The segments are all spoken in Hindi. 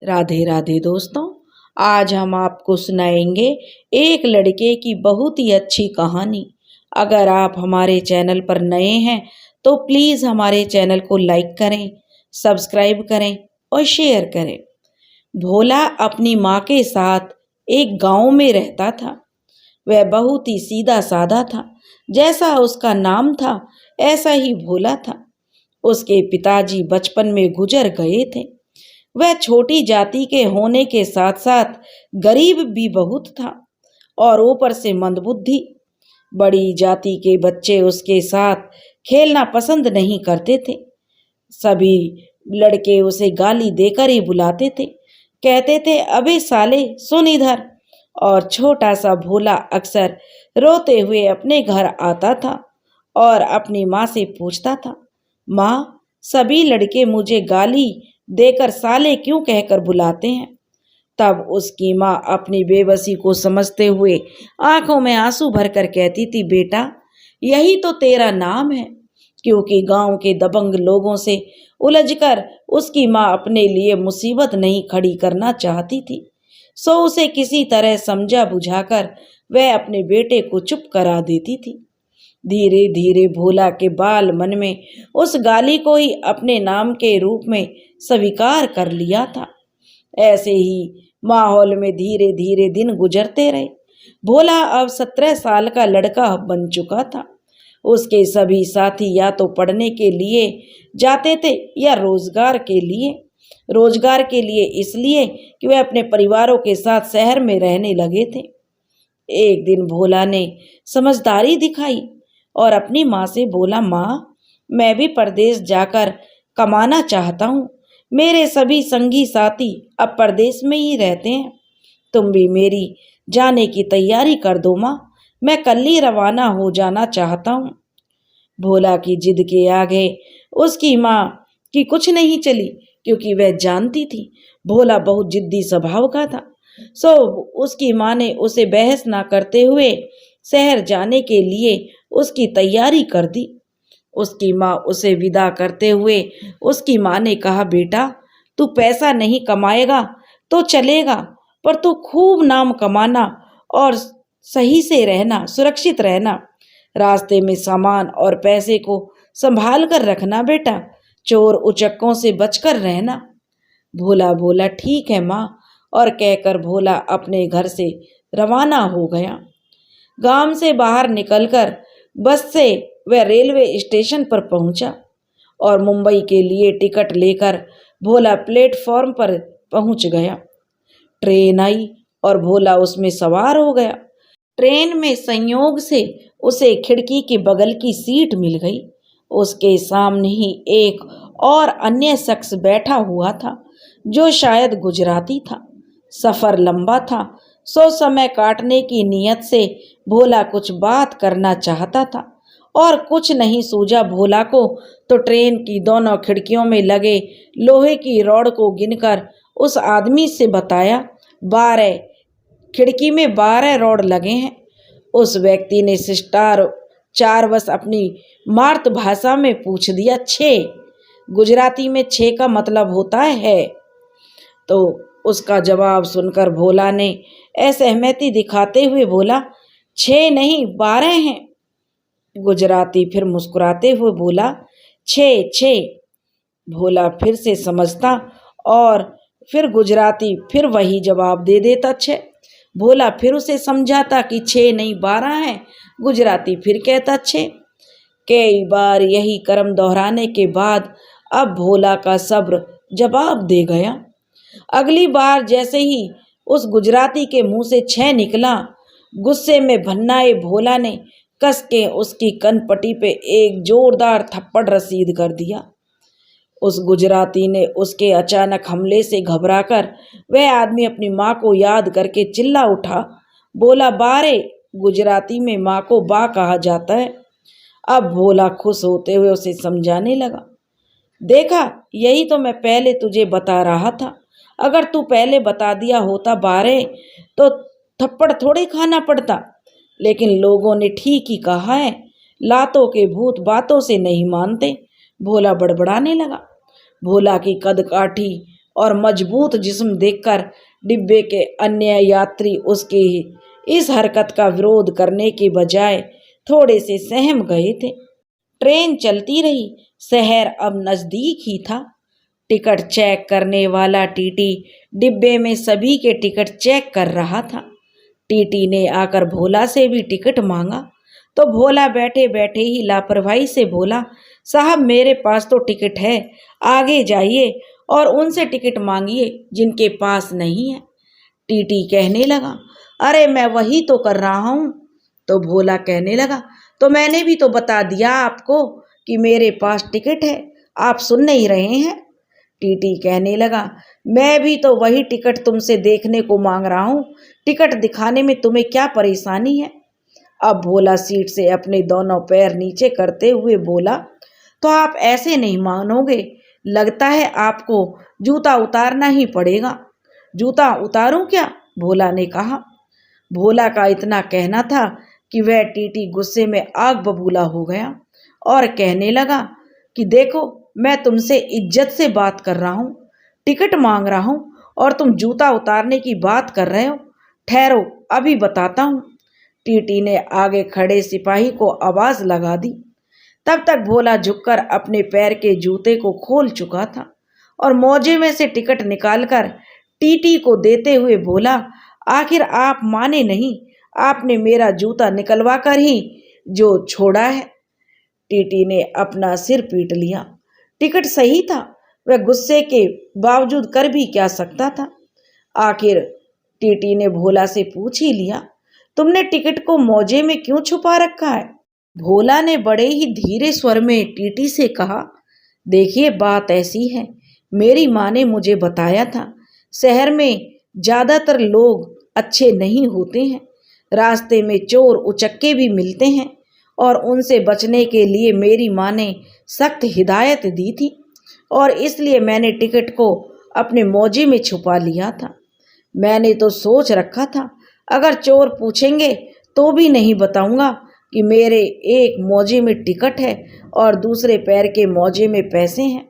राधे राधे दोस्तों। आज हम आपको सुनाएंगे एक लड़के की बहुत ही अच्छी कहानी। अगर आप हमारे चैनल पर नए हैं तो प्लीज़ हमारे चैनल को लाइक करें, सब्सक्राइब करें और शेयर करें। भोला अपनी माँ के साथ एक गांव में रहता था। वह बहुत ही सीधा साधा था। जैसा उसका नाम था ऐसा ही भोला था। उसके पिताजी बचपन में गुजर गए थे। वह छोटी जाति के होने के साथ साथ गरीब भी बहुत था और ऊपर से मंदबुद्धि। बड़ी जाति के बच्चे उसके साथ खेलना पसंद नहीं करते थे। सभी लड़के उसे गाली देकर ही बुलाते थे। कहते थे, अबे साले सुन इधर। और छोटा सा भोला अक्सर रोते हुए अपने घर आता था और अपनी माँ से पूछता था, माँ, सभी लड़के मुझे गाली देकर साले क्यों कहकर बुलाते हैं। तब उसकी माँ अपनी बेबसी को समझते हुए आंखों में आंसू भरकर कहती थी, बेटा यही तो तेरा नाम है। क्योंकि गांव के दबंग लोगों से उलझकर उसकी माँ अपने लिए मुसीबत नहीं खड़ी करना चाहती थी, सो उसे किसी तरह समझा बुझाकर वह अपने बेटे को चुप करा देती थी। धीरे धीरे भोला के बाल मन में उस गाली को ही अपने नाम के रूप में स्वीकार कर लिया था। ऐसे ही माहौल में धीरे धीरे दिन गुजरते रहे। भोला अब 17 साल का लड़का बन चुका था। उसके सभी साथी या तो पढ़ने के लिए जाते थे या रोजगार के लिए। रोजगार के लिए इसलिए कि वे अपने परिवारों के साथ शहर में रहने लगे थे। एक दिन भोला ने समझदारी दिखाई और अपनी माँ से बोला, माँ, मैं भी परदेश जाकर कमाना चाहता हूँ। मेरे सभी संगी साथी अब परदेश में ही रहते हैं। तुम भी मेरी जाने की तैयारी कर दो माँ, मैं कल ही रवाना हो जाना चाहता हूँ। भोला की जिद के आगे उसकी माँ की कुछ नहीं चली, क्योंकि वह जानती थी भोला बहुत जिद्दी स्वभाव का था। सो उसकी माँ ने उसे बहस ना करते हुए शहर जाने के लिए उसकी तैयारी कर दी। उसकी माँ उसे विदा करते हुए उसकी माँ ने कहा, बेटा तू पैसा नहीं कमाएगा तो चलेगा, पर तू खूब नाम कमाना और सही से रहना, सुरक्षित रहना। रास्ते में सामान और पैसे को संभाल कर रखना बेटा, चोर उचक्कों से बचकर रहना। भोला बोला, ठीक है माँ, और कहकर भोला अपने घर से रवाना हो गया। गांव से बाहर निकलकर बस से वह रेलवे स्टेशन पर पहुंचा और मुंबई के लिए टिकट लेकर भोला प्लेटफॉर्म पर पहुंच गया। ट्रेन आई और भोला उसमें सवार हो गया। ट्रेन में संयोग से उसे खिड़की के बगल की सीट मिल गई। उसके सामने ही एक और अन्य शख्स बैठा हुआ था जो शायद गुजराती था। सफ़र लंबा था, सो समय काटने की नीयत से भोला कुछ बात करना चाहता था और कुछ नहीं सूझा भोला को तो ट्रेन की दोनों खिड़कियों में लगे लोहे की रॉड को गिनकर उस आदमी से बताया, 12 खिड़की में 12 रॉड लगे हैं। उस व्यक्ति ने शिष्टाचार 4 बस अपनी मातृभाषा में पूछ दिया, 6। गुजराती में 6 का मतलब होता है। तो उसका जवाब सुनकर भोला ने असहमति दिखाते हुए बोला, 6 नहीं 12 हैं। गुजराती फिर मुस्कुराते हुए बोला, 6। भोला फिर से समझता और फिर गुजराती फिर वही जवाब दे देता, 6। भोला फिर उसे समझाता कि 6 नहीं 12 हैं। गुजराती फिर कहता, 6। कई बार यही क्रम दोहराने के बाद अब भोला का सब्र जवाब दे गया। अगली बार जैसे ही उस गुजराती के मुंह से 6 निकला, गुस्से में भन्नाए भोला ने कस के उसकी कनपटी पे एक जोरदार थप्पड़ रसीद कर दिया। उस गुजराती ने उसके अचानक हमले से घबराकर वह आदमी अपनी माँ को याद करके चिल्ला उठा, बोला, 12। गुजराती में माँ को बा कहा जाता है। अब भोला खुश होते हुए उसे समझाने लगा, देखा यही तो मैं पहले तुझे बता रहा था। अगर तू पहले बता दिया होता 12 तो थप्पड़ थोड़े खाना पड़ता। लेकिन लोगों ने ठीक ही कहा है, लातों के भूत बातों से नहीं मानते। भोला बड़बड़ाने लगा। भोला की कद काठी और मजबूत जिस्म देखकर डिब्बे के अन्य यात्री उसकी इस हरकत का विरोध करने के बजाय थोड़े से सहम गए थे। ट्रेन चलती रही। शहर अब नजदीक ही था। टिकट चेक करने वाला टीटी डिब्बे में सभी के टिकट चेक कर रहा था। टीटी ने आकर भोला से भी टिकट मांगा तो भोला बैठे बैठे ही लापरवाही से बोला, साहब मेरे पास तो टिकट है, आगे जाइए और उनसे टिकट मांगिए जिनके पास नहीं है। टीटी कहने लगा, अरे मैं वही तो कर रहा हूँ। तो भोला कहने लगा, तो मैंने भी तो बता दिया आपको कि मेरे पास टिकट है, आप सुन नहीं रहे हैं। टीटी कहने लगा, मैं भी तो वही टिकट तुमसे देखने को मांग रहा हूँ, टिकट दिखाने में तुम्हें क्या परेशानी है। अब भोला सीट से अपने दोनों पैर नीचे करते हुए बोला, तो आप ऐसे नहीं मानोगे, लगता है आपको जूता उतारना ही पड़ेगा। जूता उतारूं क्या? भोला ने कहा। भोला का इतना कहना था कि वह टीटी गुस्से में आग बबूला हो गया और कहने लगा कि देखो, मैं तुमसे इज्जत से बात कर रहा हूँ, टिकट मांग रहा हूँ और तुम जूता उतारने की बात कर रहे हो। ठहरो, अभी बताता हूँ। टीटी ने आगे खड़े सिपाही को आवाज लगा दी। तब तक भोला झुककर अपने पैर के जूते को खोल चुका था और मोजे में से टिकट निकालकर टीटी को देते हुए बोला, आखिर आप माने नहीं, आपने मेरा जूता निकलवा कर ही जो छोड़ा है। टीटी ने अपना सिर पीट लिया। टिकट सही था, वह गुस्से के बावजूद कर भी क्या सकता था। आखिर टीटी ने भोला से पूछ ही लिया, तुमने टिकट को मोजे में क्यों छुपा रखा है? भोला ने बड़े ही धीरे स्वर में टीटी से कहा, देखिए बात ऐसी है, मेरी माँ ने मुझे बताया था, शहर में ज़्यादातर लोग अच्छे नहीं होते हैं, रास्ते में चोर उचक्के भी मिलते हैं और उनसे बचने के लिए मेरी माँ ने सख्त हिदायत दी थी और इसलिए मैंने टिकट को अपने मोजे में छुपा लिया था। मैंने तो सोच रखा था अगर चोर पूछेंगे तो भी नहीं बताऊंगा कि मेरे एक मोजे में टिकट है और दूसरे पैर के मोजे में पैसे हैं।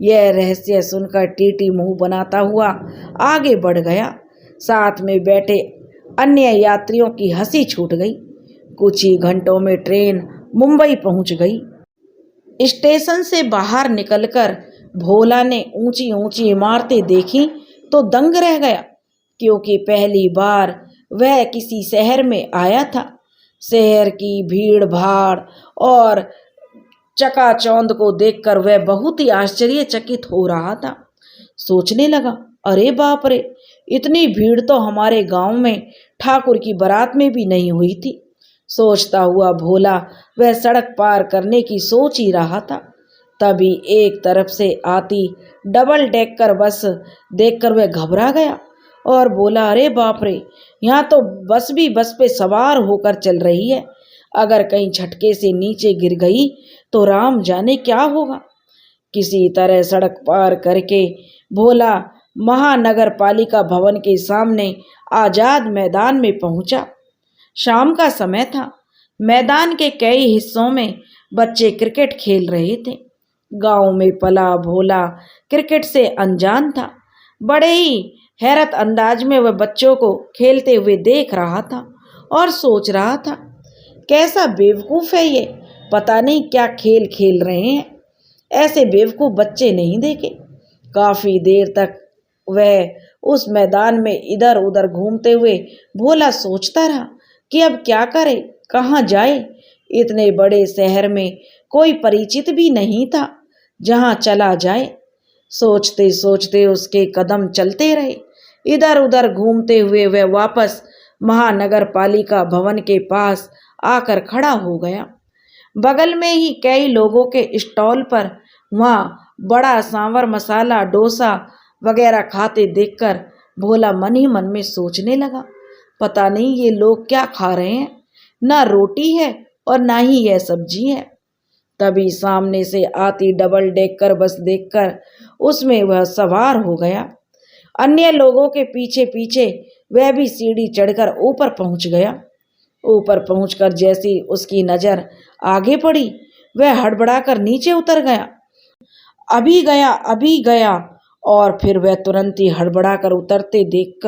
यह रहस्य सुनकर टीटी मुंह बनाता हुआ आगे बढ़ गया। साथ में बैठे अन्य यात्रियों की हंसी छूट गई। कुछ ही घंटों में ट्रेन मुंबई पहुंच गई। स्टेशन से बाहर निकलकर भोला ने ऊंची ऊंची इमारतें देखी तो दंग रह गया, क्योंकि पहली बार वह किसी शहर में आया था। शहर की भीड़ भाड़ और चकाचौंध को देखकर वह बहुत ही आश्चर्यचकित हो रहा था। सोचने लगा, अरे बाप रे, इतनी भीड़ तो हमारे गांव में ठाकुर की बारात में भी नहीं हुई थी। सोचता हुआ भोला वह सड़क पार करने की सोच ही रहा था। तभी एक तरफ से आती डबल डेकर बस देखकर वह घबरा गया और बोला, अरे बाप रे, यहाँ तो बस भी बस पे सवार होकर चल रही है, अगर कहीं झटके से नीचे गिर गई तो राम जाने क्या होगा। किसी तरह सड़क पार करके भोला महानगर पालिका भवन के सामने आजाद मैदान में पहुंचा। शाम का समय था। मैदान के कई हिस्सों में बच्चे क्रिकेट खेल रहे थे। गांव में पला भोला क्रिकेट से अनजान था। बड़े ही हैरत अंदाज में वह बच्चों को खेलते हुए देख रहा था और सोच रहा था, कैसा बेवकूफ़ है ये, पता नहीं क्या खेल खेल रहे हैं, ऐसे बेवकूफ़ बच्चे नहीं देखे। काफ़ी देर तक वह उस मैदान में इधर उधर घूमते हुए भोला सोचता रहा कि अब क्या करे, कहाँ जाए। इतने बड़े शहर में कोई परिचित भी नहीं था जहाँ चला जाए। सोचते सोचते उसके कदम चलते रहे। इधर उधर घूमते हुए वह वापस महानगर पालिका भवन के पास आकर खड़ा हो गया। बगल में ही कई लोगों के स्टॉल पर वहाँ बड़ा सांवर मसाला डोसा वगैरह खाते देखकर भोला मन ही मन में सोचने लगा, पता नहीं ये लोग क्या खा रहे हैं, ना रोटी है और ना ही यह सब्जी है। तभी सामने से आती डबल डेकर बस देखकर उसमें वह सवार हो गया। अन्य लोगों के पीछे पीछे वह भी सीढ़ी चढ़कर ऊपर पहुंच गया। ऊपर पहुंचकर जैसी उसकी नज़र आगे पड़ी, वह हड़बड़ाकर नीचे उतर गया। अभी गया और फिर वह तुरंत ही हड़बड़ा कर उतरते देख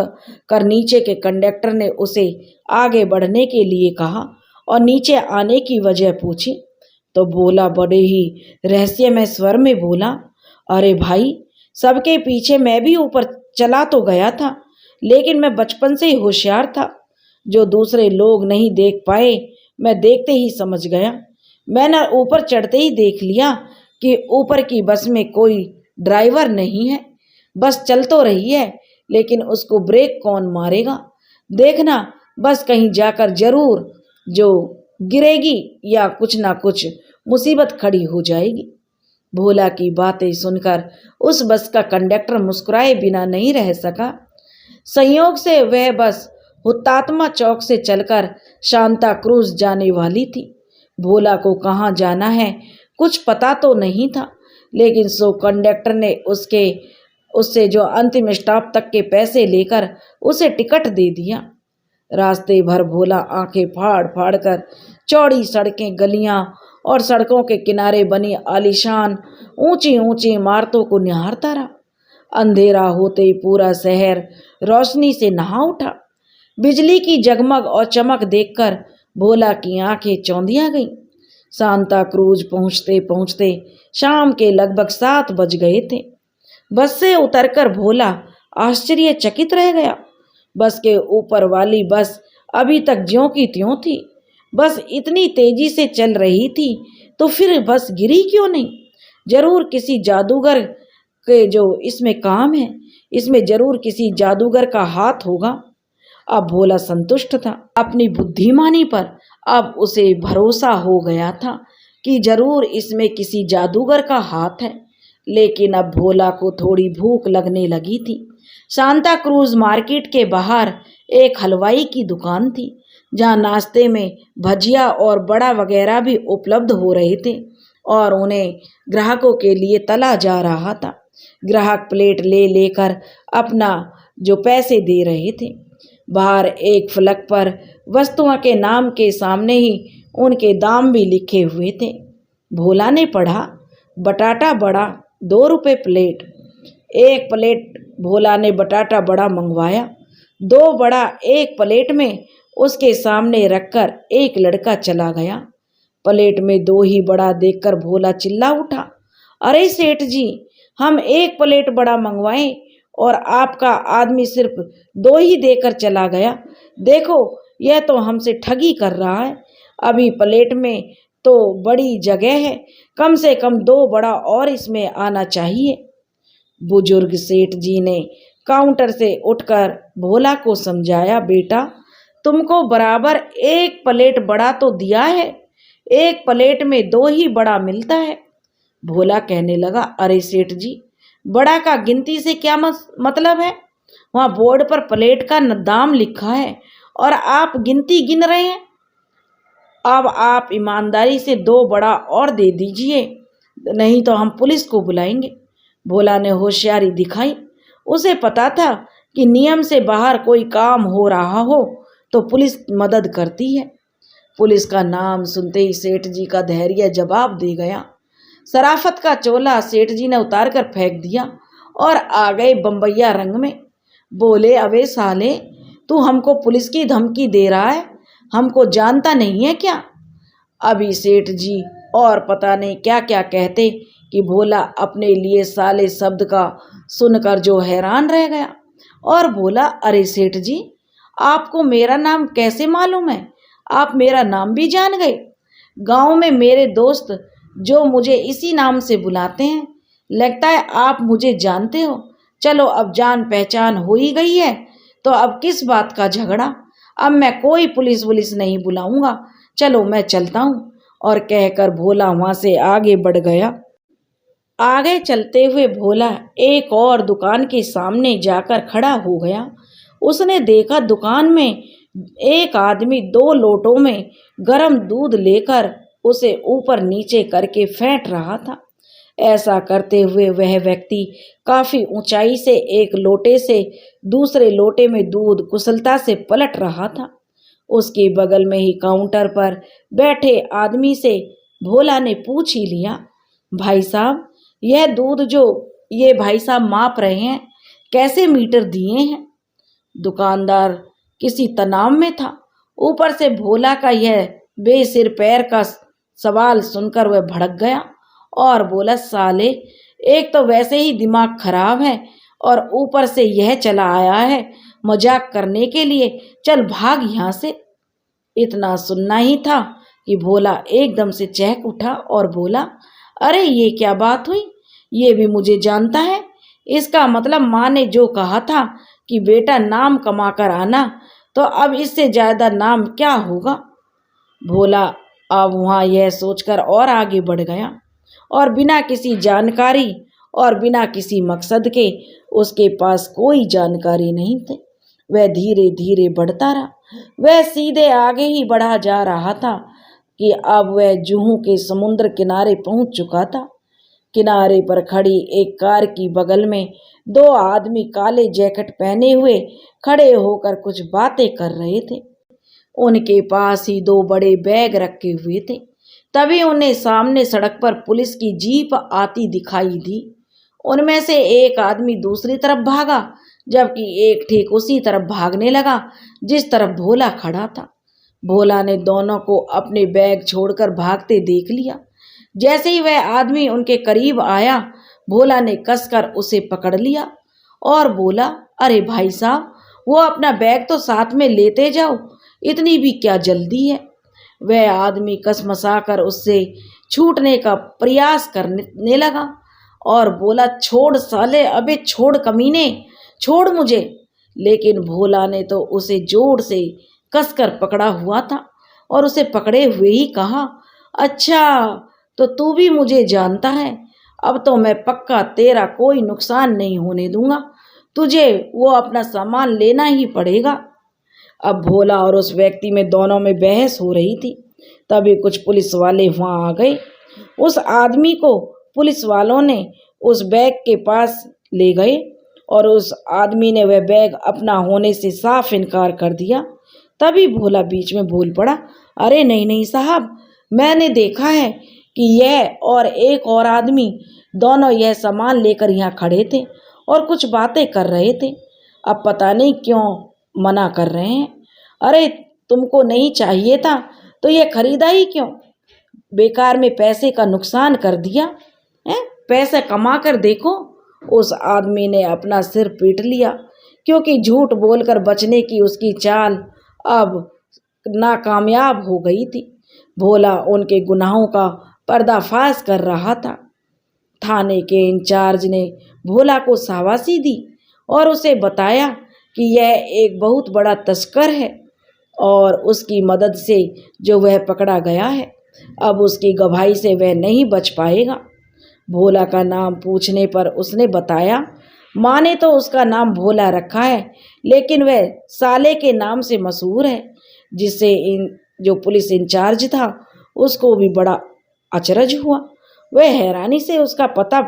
कर नीचे के कंडक्टर ने उसे आगे बढ़ने के लिए कहा और नीचे आने की वजह पूछी तो भोला बड़े ही रहस्यमय स्वर में बोला, अरे भाई, सबके पीछे मैं भी ऊपर चला तो गया था, लेकिन मैं बचपन से ही होशियार था। जो दूसरे लोग नहीं देख पाए मैं देखते ही समझ गया। मैंने ऊपर चढ़ते ही देख लिया कि ऊपर की बस में कोई ड्राइवर नहीं है। बस चल तो रही है, लेकिन उसको ब्रेक कौन मारेगा। देखना, बस कहीं जाकर जरूर जो गिरेगी या कुछ ना कुछ मुसीबत खड़ी हो जाएगी। भोला की बातें सुनकर उस बस का कंडक्टर मुस्कुराए बिना नहीं रह सका। संयोग से वह बस हुतात्मा चौक से चलकर शांता क्रूज जाने वाली थी। भोला को कहाँ जाना है कुछ पता तो नहीं था, लेकिन सो कंडक्टर ने उससे जो अंतिम स्टॉप तक के पैसे लेकर उसे टिकट दे दिया। रास्ते भर भोला आंखें फाड़ फाड़ कर चौड़ी सड़कें, गलियां और सड़कों के किनारे बनी आलीशान ऊंची ऊंची इमारतों को निहारता रहा। अंधेरा होते ही पूरा शहर रोशनी से नहा उठा। बिजली की जगमग और चमक देखकर भोला की आंखें चौंधिया गईं। सांता क्रूज पहुंचते पहुंचते शाम के लगभग 7 बज गए थे। बस से उतरकर भोला आश्चर्यचकित रह गया। बस के ऊपर वाली बस अभी तक ज्यों की त्यों थी। बस इतनी तेजी से चल रही थी तो फिर बस गिरी क्यों नहीं। जरूर किसी जादूगर के जो इसमें काम है, इसमें जरूर किसी जादूगर का हाथ होगा। अब भोला संतुष्ट था अपनी बुद्धिमानी पर। अब उसे भरोसा हो गया था कि जरूर इसमें किसी जादूगर का हाथ है। लेकिन अब भोला को थोड़ी भूख लगने लगी थी। सांता क्रूज मार्केट के बाहर एक हलवाई की दुकान थी, जहां नाश्ते में भजिया और बड़ा वगैरह भी उपलब्ध हो रहे थे और उन्हें ग्राहकों के लिए तला जा रहा था। ग्राहक प्लेट ले लेकर अपना जो पैसे दे रहे थे। बाहर एक फलक पर वस्तुओं के नाम के सामने ही उनके दाम भी लिखे हुए थे। भोला ने पढ़ा, बटाटा बड़ा 2 रुपये प्लेट। एक प्लेट भोला ने बटाटा बड़ा मंगवाया। 2 बड़ा एक प्लेट में उसके सामने रखकर एक लड़का चला गया। प्लेट में 2 ही बड़ा देखकर भोला चिल्ला उठा, अरे सेठ जी, हम एक प्लेट बड़ा मंगवाएं और आपका आदमी सिर्फ 2 ही देकर चला गया। देखो, यह तो हमसे ठगी कर रहा है। अभी प्लेट में तो बड़ी जगह है, कम से कम 2 बड़ा और इसमें आना चाहिए। बुजुर्ग सेठ जी ने काउंटर से उठकर भोला को समझाया, बेटा, तुमको बराबर एक प्लेट बड़ा तो दिया है, एक प्लेट में 2 ही बड़ा मिलता है। भोला कहने लगा, अरे सेठ जी, बड़ा का गिनती से क्या मतलब है। वहाँ बोर्ड पर प्लेट का दाम लिखा है और आप गिनती गिन रहे हैं। अब आप ईमानदारी से 2 बड़ा और दे दीजिए, नहीं तो हम पुलिस को बुलाएंगे। भोला ने होशियारी दिखाई। उसे पता था कि नियम से बाहर कोई काम हो रहा हो तो पुलिस मदद करती है। पुलिस का नाम सुनते ही सेठ जी का धैर्य जवाब दे गया। सराफत का चोला सेठ जी ने उतार कर फेंक दिया और आ गए बम्बैया रंग में। बोले, अबे साले, तू हमको पुलिस की धमकी दे रहा है, हमको जानता नहीं है क्या। अभी सेठ जी और पता नहीं क्या क्या कहते कि भोला अपने लिए साले शब्द का सुनकर जो हैरान रह गया और बोला, अरे सेठ जी, आपको मेरा नाम कैसे मालूम है। आप मेरा नाम भी जान गए। गांव में मेरे दोस्त जो मुझे इसी नाम से बुलाते हैं, लगता है आप मुझे जानते हो। चलो, अब जान पहचान हो ही गई है तो अब किस बात का झगड़ा। अब मैं कोई पुलिस वुलिस नहीं बुलाऊंगा, चलो मैं चलता हूँ। और कहकर भोला वहाँ से आगे बढ़ गया। आगे चलते हुए भोला एक और दुकान के सामने जाकर खड़ा हो गया। उसने देखा दुकान में एक आदमी 2 लोटों में गर्म दूध लेकर उसे ऊपर नीचे करके फेंट रहा था। ऐसा करते हुए वह व्यक्ति काफी ऊंचाई से एक लोटे से दूसरे लोटे में दूध कुशलता से पलट रहा था। उसके बगल में ही काउंटर पर बैठे आदमी से भोला ने पूछ ही लिया, भाई साहब, यह दूध जो ये भाई साहब माप रहे हैं, कैसे मीटर दिए हैं। दुकानदार किसी तनाव में था। ऊपर से भोला का यह बेसिर पैर का सवाल सुनकर वह भड़क गया और बोला, साले, एक तो वैसे ही दिमाग खराब है और ऊपर से यह चला आया है मजाक करने के लिए, चल भाग यहाँ से। इतना सुनना ही था कि भोला एकदम से चहक उठा और बोला, अरे ये क्या बात हुई, ये भी मुझे जानता है। इसका मतलब माँ ने जो कहा था कि बेटा नाम कमा कर आना, तो अब इससे ज्यादा नाम क्या होगा। भोला अब वहाँ यह सोचकर और आगे बढ़ गया और बिना किसी जानकारी और बिना किसी मकसद के, उसके पास कोई जानकारी नहीं थी, वह धीरे धीरे बढ़ता रहा। वह सीधे आगे ही बढ़ा जा रहा था कि अब वह जुहू के समुद्र किनारे पहुंच चुका था। किनारे पर खड़ी एक कार की बगल में दो आदमी काले जैकेट पहने हुए खड़े होकर कुछ बातें कर रहे थे। उनके पास ही दो बड़े बैग रखे हुए थे। तभी उन्हें सामने सड़क पर पुलिस की जीप आती दिखाई दी। उनमें से एक आदमी दूसरी तरफ भागा, जबकि एक ठीक उसी तरफ भागने लगा जिस तरफ भोला खड़ा था। भोला ने दोनों को अपने बैग छोड़कर भागते देख लिया। जैसे ही वह आदमी उनके करीब आया, भोला ने कसकर उसे पकड़ लिया और बोला, अरे भाई साहब, वो अपना बैग तो साथ में लेते जाओ, इतनी भी क्या जल्दी है। वह आदमी कसमसाकर उससे छूटने का प्रयास करने लगा और बोला, छोड़ साले, अबे छोड़ कमीने, छोड़ मुझे। लेकिन भोला ने तो उसे जोर से कसकर पकड़ा हुआ था और उसे पकड़े हुए ही कहा, अच्छा तो तू भी मुझे जानता है, अब तो मैं पक्का तेरा कोई नुकसान नहीं होने दूंगा, तुझे वो अपना सामान लेना ही पड़ेगा। अब भोला और उस व्यक्ति में दोनों में बहस हो रही थी। तभी कुछ पुलिस वाले वहां आ गए। उस आदमी को पुलिस वालों ने उस बैग के पास ले गए और उस आदमी ने वह बैग अपना होने से साफ इनकार कर दिया। तभी भोला बीच में बोल पड़ा, अरे नहीं नहीं साहब, मैंने देखा है कि यह और एक और आदमी दोनों यह सामान लेकर यहाँ खड़े थे और कुछ बातें कर रहे थे। अब पता नहीं क्यों मना कर रहे हैं। अरे तुमको नहीं चाहिए था तो ये खरीदा ही क्यों, बेकार में पैसे का नुकसान कर दिया है, पैसे कमा कर देखो। उस आदमी ने अपना सिर पीट लिया, क्योंकि झूठ बोलकर बचने की उसकी चाल अब नाकामयाब हो गई थी। भोला उनके गुनाहों का पर्दाफाश कर रहा था। थाने के इंचार्ज ने भोला को शाबाशी दी और उसे बताया कि यह एक बहुत बड़ा तस्कर है और उसकी मदद से जो वह पकड़ा गया है, अब उसकी गवाही से वह नहीं बच पाएगा। भोला का नाम पूछने पर उसने बताया, माँ ने तो उसका नाम भोला रखा है, लेकिन वह साले के नाम से मशहूर है, जिससे जो पुलिस इंचार्ज था उसको भी बड़ा अचरज हुआ। वह हैरानी से उसका पता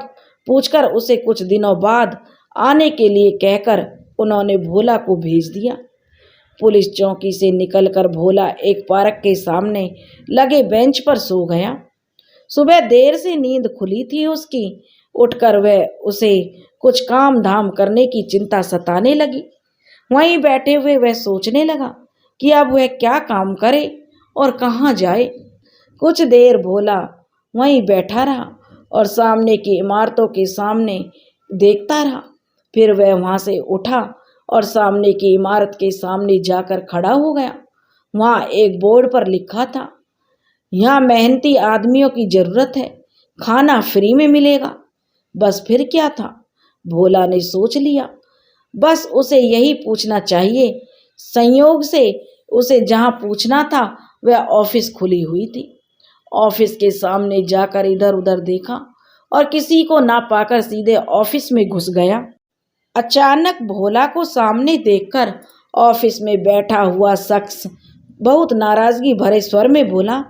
पूछकर उसे कुछ दिनों बाद आने के लिए कहकर उन्होंने भोला को भेज दिया। पुलिस चौकी से निकलकर भोला एक पार्क के सामने लगे बेंच पर सो गया। सुबह देर से नींद खुली थी उसकी। उठकर वह उसे कुछ काम धाम करने की चिंता सताने लगी। वहीं बैठे हुए वह सोचने लगा कि अब वह क्या काम करे और कहाँ जाए। कुछ देर भोला वहीं बैठा रहा और सामने की इमारतों के सामने देखता रहा। फिर वह वहाँ से उठा और सामने की इमारत के सामने जाकर खड़ा हो गया। वहाँ एक बोर्ड पर लिखा था, यहाँ मेहनती आदमियों की ज़रूरत है, खाना फ्री में मिलेगा। बस फिर क्या था, भोला ने सोच लिया, बस उसे यही पूछना चाहिए। संयोग से उसे जहाँ पूछना था वह ऑफिस खुली हुई थी। ऑफिस के सामने जाकर इधर उधर देखा और किसी को ना पाकर सीधे ऑफिस में घुस गया। अचानक भोला को सामने देखकर ऑफिस में बैठा हुआ शख्स बहुत नाराजगी भरे स्वर में बोला,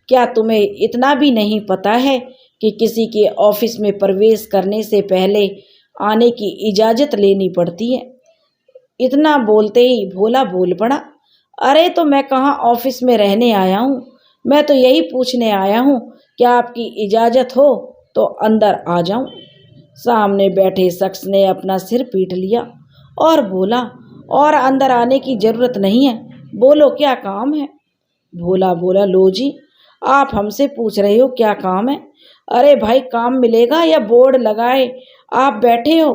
क्या तुम्हें इतना भी नहीं पता है कि किसी के ऑफिस में प्रवेश करने से पहले आने की इजाज़त लेनी पड़ती है। इतना बोलते ही भोला बोल पड़ा, अरे तो मैं कहाँ ऑफिस में रहने आया हूँ, मैं तो यही पूछने आया हूँ कि आपकी इजाज़त हो तो अंदर आ जाऊँ। सामने बैठे शख्स ने अपना सिर पीट लिया और बोला, और अंदर आने की जरूरत नहीं है, बोलो क्या काम है। भोला बोला, लो जी, आप हमसे पूछ रहे हो क्या काम है। अरे भाई, काम मिलेगा या बोर्ड लगाए आप बैठे हो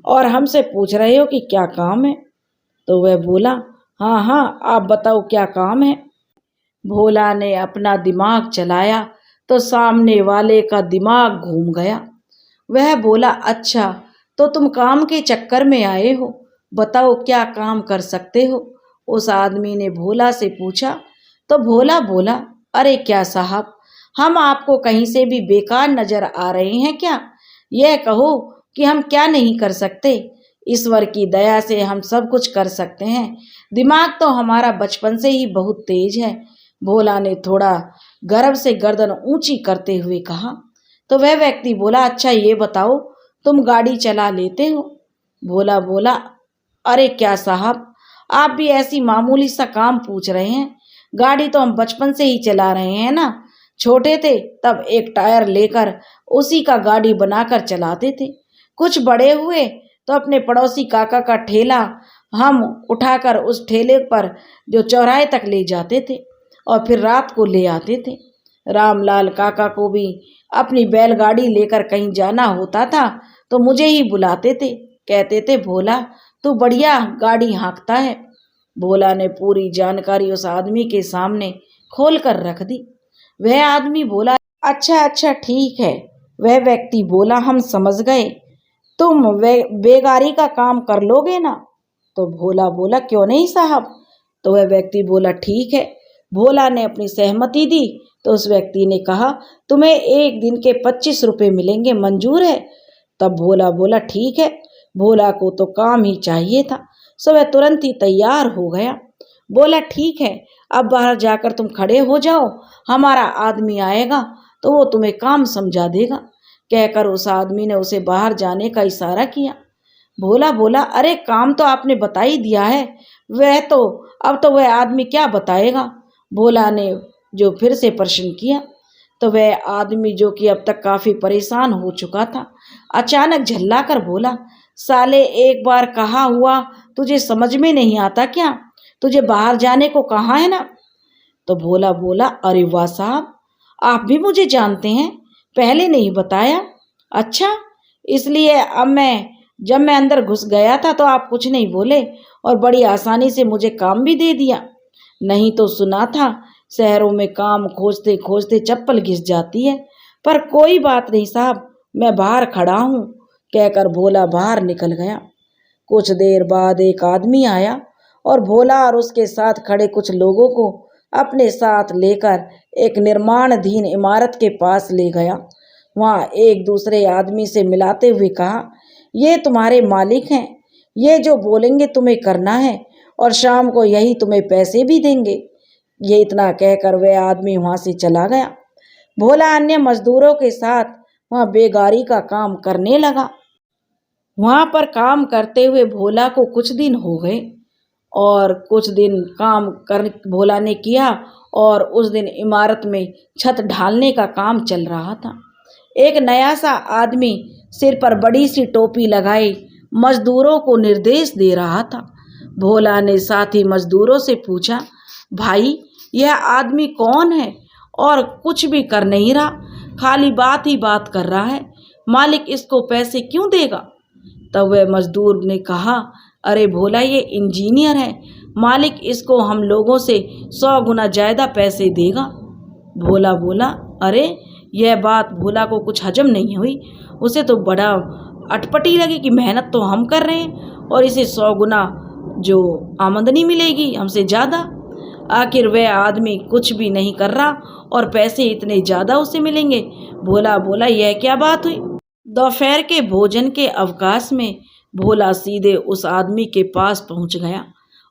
और हमसे पूछ रहे हो कि क्या काम है। तो वह बोला, हाँ हाँ, आप बताओ क्या काम है। भोला ने अपना दिमाग चलाया तो सामने वाले का दिमाग घूम गया। वह बोला, अच्छा, तो तुम काम के चक्कर में आए हो, बताओ क्या काम कर सकते हो। उस आदमी ने भोला से पूछा। तो भोला बोला, अरे क्या साहब, हम आपको कहीं से भी बेकार नजर आ रहे हैं क्या? यह कहो कि हम क्या नहीं कर सकते। ईश्वर की दया से हम सब कुछ कर सकते हैं। दिमाग तो हमारा बचपन से ही बहुत तेज है। भोला ने थोड़ा गर्व से गर्दन ऊंची करते हुए कहा। तो वह व्यक्ति बोला, अच्छा ये बताओ, तुम गाड़ी चला लेते हो? भोला बोला, अरे क्या साहब, आप भी ऐसी मामूली सा काम पूछ रहे हैं। गाड़ी तो हम बचपन से ही चला रहे हैं ना। छोटे थे तब एक टायर लेकर उसी का गाड़ी बनाकर चलाते थे। कुछ बड़े हुए तो अपने पड़ोसी काका का ठेला हम उठाकर उस ठेले पर जो चौराहे तक ले जाते थे और फिर रात को ले आते थे। रामलाल काका को भी अपनी बैलगाड़ी लेकर कहीं जाना होता था तो मुझे ही बुलाते थे, कहते थे, भोला तू बढ़िया गाड़ी हाँकता है। भोला ने पूरी जानकारी उस आदमी के सामने खोल कर रख दी। वह आदमी बोला, अच्छा अच्छा ठीक है। वह व्यक्ति बोला, हम समझ गए, तुम बेगारी का काम कर लोगे ना? तो भोला बोला, क्यों नहीं साहब। तो वह व्यक्ति बोला, ठीक है। भोला ने अपनी सहमति दी तो उस व्यक्ति ने कहा, तुम्हें एक दिन के 25 रुपये मिलेंगे, मंजूर है? तब भोला बोला, ठीक है। भोला को तो काम ही चाहिए था, सो वह तुरंत ही तैयार हो गया। बोला, ठीक है, अब बाहर जाकर तुम खड़े हो जाओ, हमारा आदमी आएगा तो वो तुम्हें काम समझा देगा। कहकर उस आदमी ने उसे बाहर जाने का इशारा किया। भोला बोला, अरे काम तो आपने बता ही दिया है, अब तो वह आदमी क्या बताएगा। भोला ने जो फिर से प्रश्न किया तो वह आदमी, जो कि अब तक काफी परेशान हो चुका था, अचानक झल्ला कर बोला, साले एक बार कहा हुआ तुझे समझ में नहीं आता क्या? तुझे बाहर जाने को कहा है ना। तो भोला बोला, अरे वाह साहब, आप भी मुझे जानते हैं, पहले नहीं बताया। अच्छा, इसलिए अब जब मैं अंदर घुस गया था तो आप कुछ नहीं बोले और बड़ी आसानी से मुझे काम भी दे दिया। नहीं तो सुना था शहरों में काम खोजते खोजते चप्पल घिस जाती है। पर कोई बात नहीं साहब, मैं बाहर खड़ा हूँ। कहकर भोला बाहर निकल गया। कुछ देर बाद एक आदमी आया और भोला और उसके साथ खड़े कुछ लोगों को अपने साथ लेकर एक निर्माणाधीन इमारत के पास ले गया। वहाँ एक दूसरे आदमी से मिलाते हुए कहा, ये तुम्हारे मालिक हैं, ये जो बोलेंगे तुम्हें करना है और शाम को यही तुम्हें पैसे भी देंगे। ये इतना कहकर वह आदमी वहाँ से चला गया। भोला अन्य मजदूरों के साथ वहाँ बेगारी का काम करने लगा। वहाँ पर काम करते हुए भोला को कुछ दिन हो गए और कुछ दिन काम कर भोला ने किया और उस दिन इमारत में छत ढालने का काम चल रहा था। एक नया सा आदमी सिर पर बड़ी सी टोपी लगाए मजदूरों को निर्देश दे रहा था। भोला ने साथी मजदूरों से पूछा, भाई यह आदमी कौन है और कुछ भी कर नहीं रहा, खाली बात ही बात कर रहा है, मालिक इसको पैसे क्यों देगा? तब वह मजदूर ने कहा, अरे भोला ये इंजीनियर है, मालिक इसको हम लोगों से 100 गुना ज़्यादा पैसे देगा। भोला बोला, अरे यह बात भोला को कुछ हजम नहीं हुई। उसे तो बड़ा अटपटी लगी कि मेहनत तो हम कर रहे हैं और इसे 100 गुना जो आमदनी मिलेगी हमसे ज़्यादा। आखिर वह आदमी कुछ भी नहीं कर रहा और पैसे इतने ज़्यादा उसे मिलेंगे। भोला बोला, यह क्या बात हुई? दोपहर के भोजन के अवकाश में भोला सीधे उस आदमी के पास पहुंच गया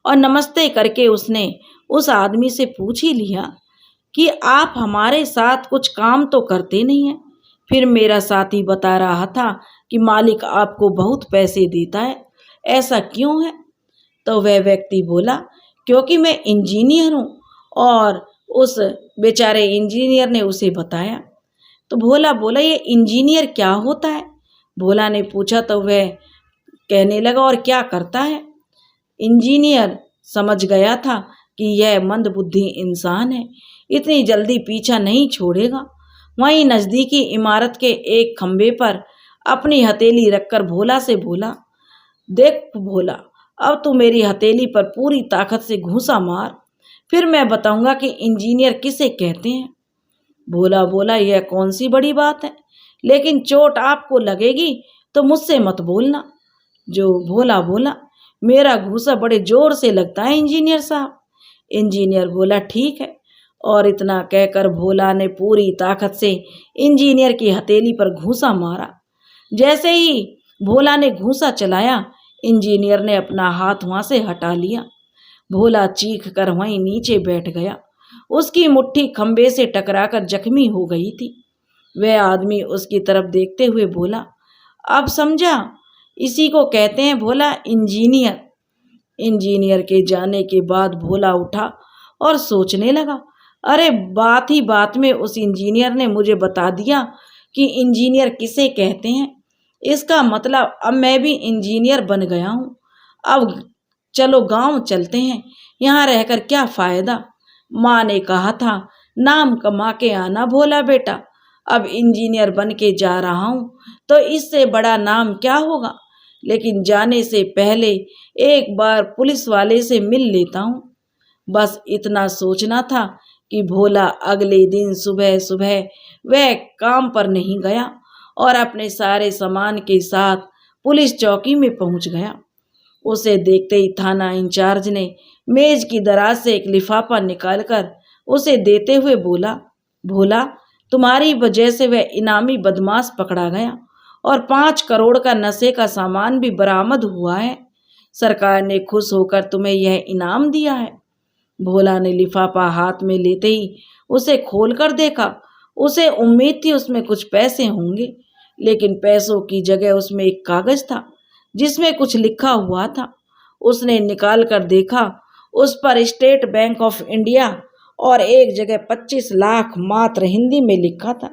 और नमस्ते करके उसने उस आदमी से पूछ ही लिया कि आप हमारे साथ कुछ काम तो करते नहीं हैं। फिर मेरा साथी बता रहा था कि मालिक आपको बहुत पैसे देता है, ऐसा क्यों है? तो वह व्यक्ति बोला, क्योंकि मैं इंजीनियर हूँ। और उस बेचारे इंजीनियर ने उसे बताया। तो भोला बोला, ये इंजीनियर क्या होता है? भोला ने पूछा तो वह कहने लगा, और क्या करता है? इंजीनियर समझ गया था कि यह मंदबुद्धि इंसान है, इतनी जल्दी पीछा नहीं छोड़ेगा। वहीं नजदीकी इमारत के एक खंबे पर अपनी हथेली रखकर भोला से बोला, देख भोला, अब तू मेरी हथेली पर पूरी ताकत से घूंसा मार, फिर मैं बताऊंगा कि इंजीनियर किसे कहते हैं। भोला बोला, यह कौन सी बड़ी बात है, लेकिन चोट आपको लगेगी तो मुझसे मत बोलना। जो भोला बोला, मेरा घूंसा बड़े जोर से लगता है इंजीनियर साहब। इंजीनियर बोला, ठीक है। और इतना कहकर भोला ने पूरी ताकत से इंजीनियर की हथेली पर घूंसा मारा। जैसे ही भोला ने घूंसा चलाया, इंजीनियर ने अपना हाथ वहां से हटा लिया। भोला चीख कर वहीं नीचे बैठ गया। उसकी मुट्ठी खंबे से टकराकर जख्मी हो गई थी। वह आदमी उसकी तरफ देखते हुए बोला, अब समझा, इसी को कहते हैं भोला इंजीनियर। इंजीनियर के जाने के बाद भोला उठा और सोचने लगा, अरे बात ही बात में उस इंजीनियर ने मुझे बता दिया कि इंजीनियर किसे कहते हैं। इसका मतलब अब मैं भी इंजीनियर बन गया हूँ। अब चलो गांव चलते हैं, यहाँ रहकर क्या फ़ायदा। माँ ने कहा था, नाम कमा के आना भोला बेटा। अब इंजीनियर बन के जा रहा हूँ तो इससे बड़ा नाम क्या होगा। लेकिन जाने से पहले एक बार पुलिस वाले से मिल लेता हूँ। बस इतना सोचना था कि भोला अगले दिन सुबह सुबह वह काम पर नहीं गया और अपने सारे सामान के साथ पुलिस चौकी में पहुंच गया। उसे देखते ही थाना इंचार्ज ने मेज की दराज से एक लिफाफा निकालकर उसे देते हुए बोला, भोला, तुम्हारी वजह से वह इनामी बदमाश पकड़ा गया और 5 करोड़ का नशे का सामान भी बरामद हुआ है। सरकार ने खुश होकर तुम्हें यह इनाम दिया है। भोला ने लिफाफा हाथ में लेते ही उसे खोलकर देखा। उसे उम्मीद थी उसमें कुछ पैसे होंगे, लेकिन पैसों की जगह उसमें एक कागज था जिसमें कुछ लिखा हुआ था। उसने निकाल कर देखा, उस पर स्टेट बैंक ऑफ इंडिया और एक जगह 25 लाख मात्र हिंदी में लिखा था।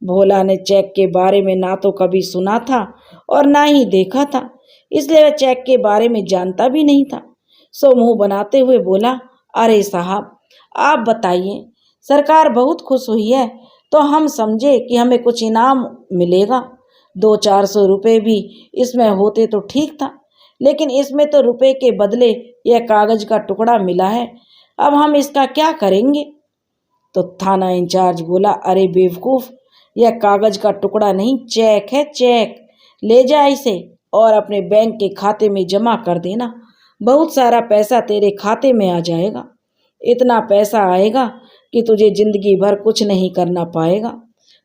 भोला ने चेक के बारे में ना तो कभी सुना था और ना ही देखा था, इसलिए वह चेक के बारे में जानता भी नहीं था। सो मुंह बनाते हुए बोला, अरे साहब, आप बताइए, सरकार बहुत खुश हुई है तो हम समझे कि हमें कुछ इनाम मिलेगा। 200-400 रुपये भी इसमें होते तो ठीक था, लेकिन इसमें तो रुपए के बदले यह कागज का टुकड़ा मिला है। अब हम इसका क्या करेंगे। तो थाना इंचार्ज बोला, अरे बेवकूफ़, यह कागज का टुकड़ा नहीं, चेक है, चेक। ले जा इसे और अपने बैंक के खाते में जमा कर देना। बहुत सारा पैसा तेरे खाते में आ जाएगा। इतना पैसा आएगा कि तुझे जिंदगी भर कुछ नहीं करना पाएगा।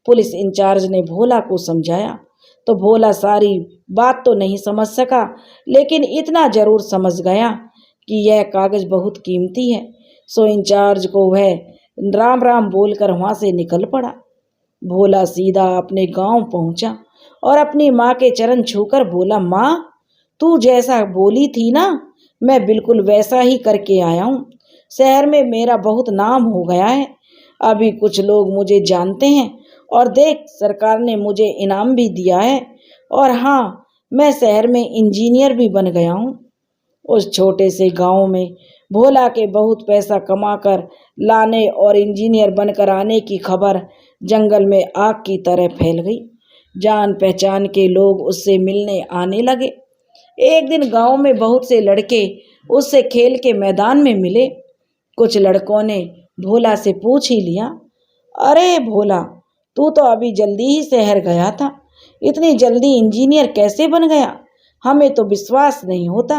पुलिस इंचार्ज ने भोला को समझाया तो भोला सारी बात तो नहीं समझ सका, लेकिन इतना जरूर समझ गया कि यह कागज बहुत कीमती है। सो इंचार्ज को वह राम राम बोलकर वहाँ से निकल पड़ा। भोला सीधा अपने गांव पहुंचा और अपनी माँ के चरण छूकर बोला, माँ, तू जैसा बोली थी ना, मैं बिल्कुल वैसा ही करके आया हूँ। शहर में मेरा बहुत नाम हो गया है, अभी कुछ लोग मुझे जानते हैं और देख, सरकार ने मुझे इनाम भी दिया है। और हाँ, मैं शहर में इंजीनियर भी बन गया हूँ। उस छोटे से गांव में भोला के बहुत पैसा कमाकर लाने और इंजीनियर बनकर आने की खबर जंगल में आग की तरह फैल गई। जान पहचान के लोग उससे मिलने आने लगे। एक दिन गांव में बहुत से लड़के उससे खेल के मैदान में मिले। कुछ लड़कों ने भोला से पूछ ही लिया, अरे भोला, तू तो अभी जल्दी ही शहर गया था, इतनी जल्दी इंजीनियर कैसे बन गया। हमें तो विश्वास नहीं होता,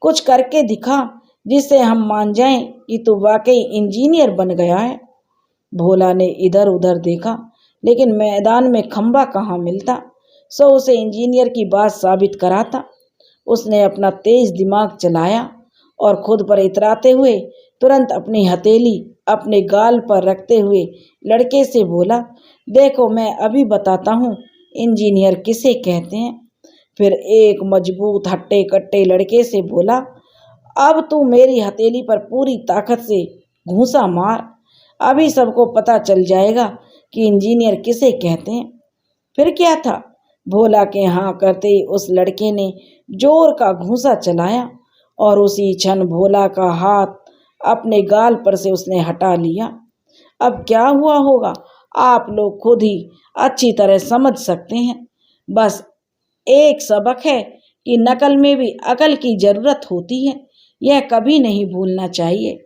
कुछ करके दिखा जिससे हम मान जाएं कि तू वाकई इंजीनियर बन गया है। भोला ने इधर उधर देखा, लेकिन मैदान में खंबा कहाँ मिलता। सो उसे इंजीनियर की बात साबित कराता। उसने अपना तेज दिमाग चलाया और खुद पर इतराते हुए तुरंत अपनी हथेली अपने गाल पर रखते हुए लड़के से बोला, देखो, मैं अभी बताता हूँ इंजीनियर किसे कहते हैं। फिर एक मजबूत हट्टे कट्टे लड़के से बोला, अब तू मेरी हथेली पर पूरी ताकत से घूंसा मार, अभी सबको पता चल जाएगा कि इंजीनियर किसे कहते हैं। फिर क्या था, भोला के हाँ करते ही उस लड़के ने जोर का घूंसा चलाया और उसी क्षण भोला का हाथ अपने गाल पर से उसने हटा लिया। अब क्या हुआ होगा आप लोग खुद ही अच्छी तरह समझ सकते हैं। बस एक सबक है कि नकल में भी अकल की जरूरत होती है, यह कभी नहीं भूलना चाहिए।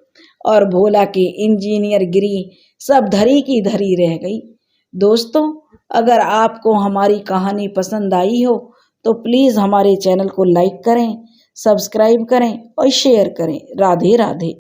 और भोला की इंजीनियर गिरी सब धरी की धरी रह गई। दोस्तों, अगर आपको हमारी कहानी पसंद आई हो तो प्लीज़ हमारे चैनल को लाइक करें, सब्सक्राइब करें और शेयर करें। राधे राधे।